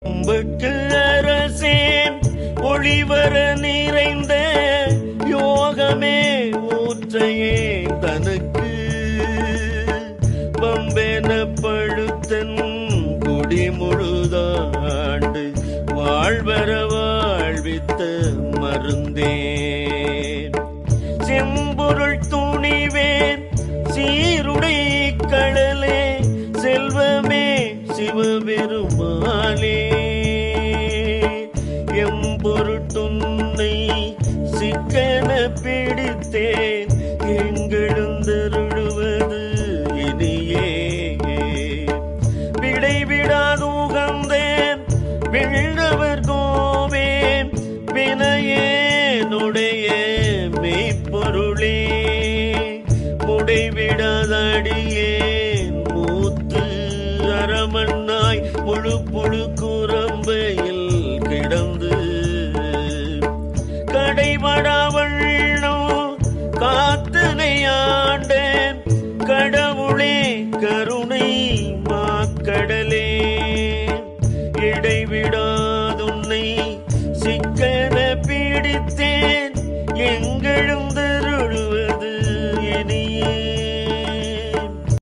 கும்பக்கு அரசே ஒளிவர நிறைந்த யோகமே ஊற்றையே தனக்கு பம்பென பழுத்தன் குடி முழுதாண்டு வாழ்வர வாழ்வித்த மருந்தே செம்பொருள் துணிவேன் சீருடை கடலே செல்வமே சிவபெருமானே எம்பொருட்டுன்னை சிக்கன பிடித்தேன் எங்கெழுந்தருளுவது இனியே விடைவிடாதுகந்தேன் விண்ணவர் கோவேன் வினையேனுடைய மெய்ப்பொருளே முடைவிடாதடியேன் மூத்து அரமண்ணாய் முழு புழு குரம்பையில் கிடந்து கடைபடாவண்ணோ காத்தனையாண்டேன் கடவுளே கருணை மாக்கடலே இடைவிடாதுன்னை சிக்கன பிடித்தே